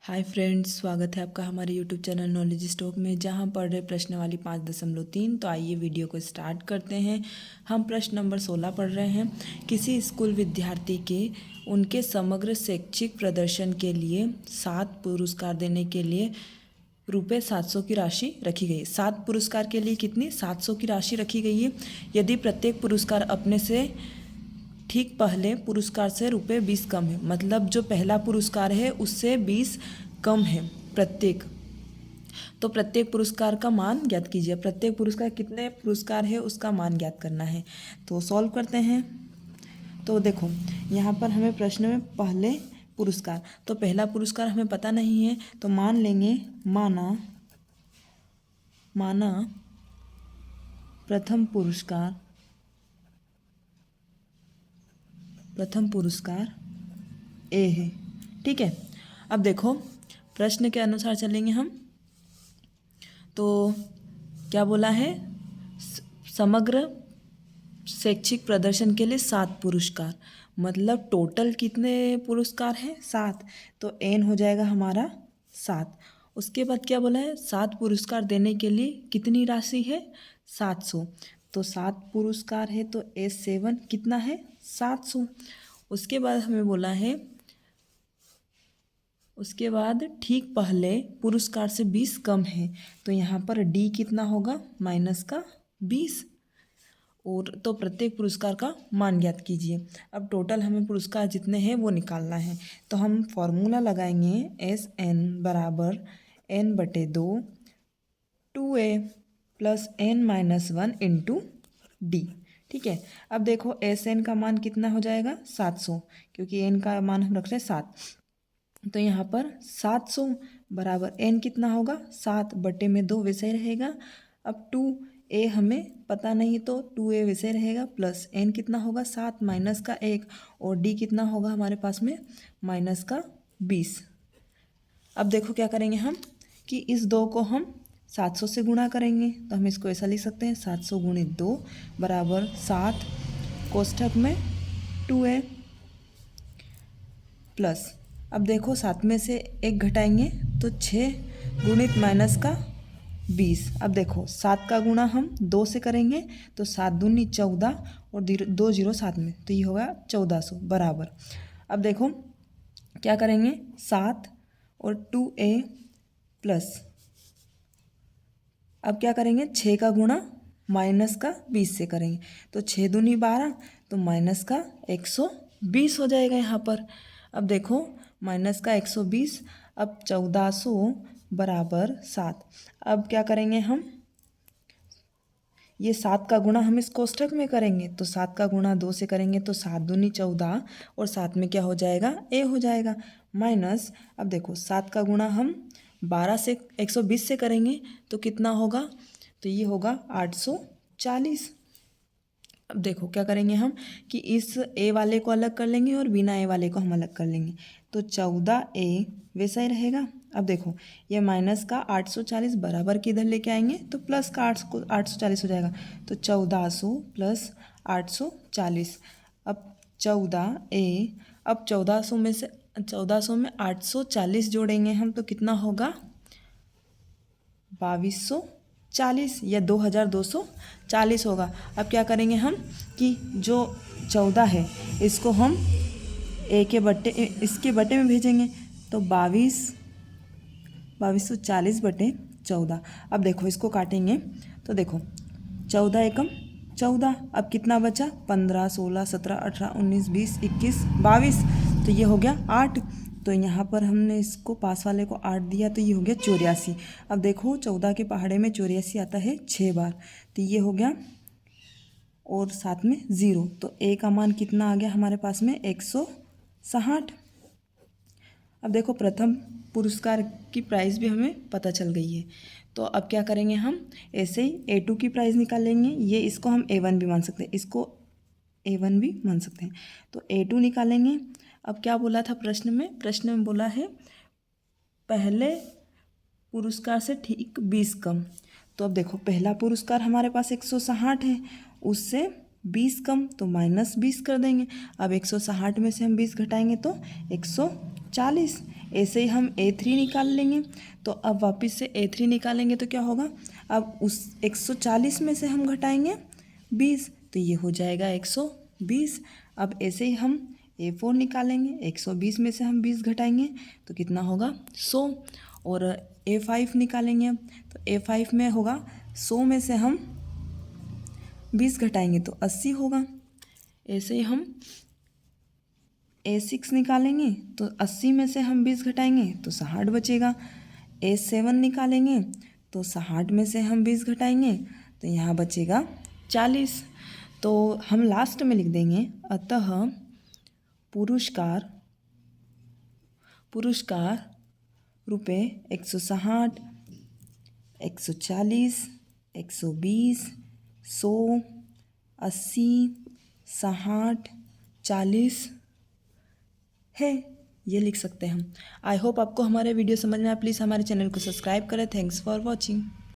Hi friends, स्वागत है आपका हमारे यूट्यूब चैनल नॉलेज स्टॉक में, जहां पढ़ रहे प्रश्न वाली 5.3। तो आइए वीडियो को स्टार्ट करते हैं। हम प्रश्न नंबर 16 पढ़ रहे हैं। किसी स्कूल विद्यार्थी के उनके समग्र शैक्षिक प्रदर्शन के लिए 7 पुरस्कार देने के लिए रुपये 700 की राशि रखी गई है। 7 पुरस्कार के लिए कितनी 700 की राशि रखी गई है। यदि प्रत्येक पुरस्कार अपने से ठीक पहले पुरस्कार से रुपये 20 कम है, मतलब जो पहला पुरस्कार है उससे 20 कम है प्रत्येक, तो प्रत्येक पुरस्कार का मान ज्ञात कीजिए। प्रत्येक पुरस्कार कितने पुरस्कार है उसका मान ज्ञात करना है। तो सॉल्व करते हैं। तो देखो यहाँ पर हमें प्रश्न में पहले पुरस्कार, तो पहला पुरस्कार हमें पता नहीं है, तो मान लेंगे माना प्रथम पुरस्कार ए है। ठीक है, अब देखो प्रश्न के अनुसार चलेंगे हम। तो क्या बोला है, समग्र शैक्षिक प्रदर्शन के लिए 7 पुरस्कार, मतलब टोटल कितने पुरस्कार हैं 7, तो एन हो जाएगा हमारा 7। उसके बाद क्या बोला है, 7 पुरस्कार देने के लिए कितनी राशि है 700, तो 7 पुरस्कार है तो S7 कितना है 700। उसके बाद हमें बोला है, उसके बाद ठीक पहले पुरस्कार से 20 कम है, तो यहाँ पर डी कितना होगा -20, और तो प्रत्येक पुरस्कार का मान ज्ञात कीजिए। अब टोटल हमें पुरस्कार जितने हैं वो निकालना है, तो हम फॉर्मूला लगाएंगे SN बराबर N/2 2A + N-1 into D. ठीक है, अब देखो SN का मान कितना हो जाएगा 700, क्योंकि N का मान हम रख रहे हैं 7, तो यहाँ पर 700 बराबर N कितना होगा 7/2 वैसे ही रहेगा। अब 2A हमें पता नहीं, तो 2A वैसे रहेगा, प्लस N कितना होगा 7 माइनस का 1, और D कितना होगा हमारे पास में -20। अब देखो क्या करेंगे हम कि इस 2 को हम 700 से गुणा करेंगे, तो हम इसको ऐसा लिख सकते हैं 700 × 2 बराबर 7 कोष्ठक में 2A प्लस, अब देखो 7 में से 1 घटाएंगे तो 6 गुणित -20। अब देखो 7 का गुणा हम 2 से करेंगे तो 7 दूनी 14 और 2 0 7 में, तो ये होगा 1400 बराबर। अब देखो क्या करेंगे 7 और 2A प्लस, अब क्या करेंगे 6 का गुणा -20 से करेंगे, तो 6 दूनी 12, तो -120 हो जाएगा यहाँ पर। अब देखो -120, अब 1400 बराबर 7। अब क्या करेंगे हम, ये 7 का गुणा हम इस कोष्ठक में करेंगे, तो 7 का गुणा 2 से करेंगे तो 7 दूनी 14, और 7 में क्या हो जाएगा ए हो जाएगा माइनस। अब देखो 7 का गुणा हम 12 से 120 से करेंगे तो कितना होगा, तो ये होगा 840। अब देखो क्या करेंगे हम कि इस ए वाले को अलग कर लेंगे और बिना ए वाले को हम अलग कर लेंगे, तो 14A वैसा ही रहेगा। अब देखो ये माइनस का 840 बराबर किधर लेके आएंगे, तो प्लस का 840 हो जाएगा, तो 1400 + 840। अब 14A, अब 1400 में 840 जोड़ेंगे हम, तो कितना होगा 2240 या 2240 होगा। अब क्या करेंगे हम कि जो 14 है इसको हम इसके बटे में भेजेंगे, तो 2240/14। अब देखो इसको काटेंगे, तो देखो 14 एकम 14, अब कितना बचा 15 16 17 18 19 20 21 22, तो ये हो गया 8, तो यहाँ पर हमने इसको पास वाले को 8 दिया, तो ये हो गया 84। अब देखो 14 के पहाड़े में 84 आता है 6 बार, तो ये हो गया, और साथ में 0, तो ए का मान कितना आ गया हमारे पास में 160। अब देखो प्रथम पुरस्कार की प्राइस भी हमें पता चल गई है, तो अब क्या करेंगे हम ऐसे ही A2 की प्राइस निकालेंगे। ये इसको हम A1 भी मान सकते हैं, इसको A1 भी मान सकते हैं, तो A2 निकालेंगे। अब क्या बोला था प्रश्न में बोला है पहले पुरस्कार से ठीक 20 कम, तो अब देखो पहला पुरस्कार हमारे पास 160 है, उससे 20 कम, तो -20 कर देंगे। अब 160 में से हम 20 घटाएंगे तो 140, ऐसे ही हम A3 निकाल लेंगे। तो अब वापस से A3 निकालेंगे तो क्या होगा, अब उस 140 में से हम घटाएंगे 20, तो ये हो जाएगा 120। अब ऐसे ही हम A4 निकालेंगे, 120 में से हम 20 घटाएंगे तो कितना होगा 100। और A5 निकालेंगे तो A5 में होगा 100 में से हम 20 घटाएंगे तो 80 होगा। ऐसे ही हम A6 निकालेंगे तो 80 में से हम 20 घटाएंगे तो 60 बचेगा। A7 निकालेंगे तो 60 में से हम 20 घटाएंगे तो यहाँ बचेगा 40। तो हम लास्ट में लिख देंगे, अतः पुरस्कार रुपये 160, 140, 120, 100, 80, 60, 40 है, ये लिख सकते हैं हम। आई होप आपको हमारे वीडियो समझ में आया। प्लीज़ हमारे चैनल को सब्सक्राइब करें। Thanks for watching.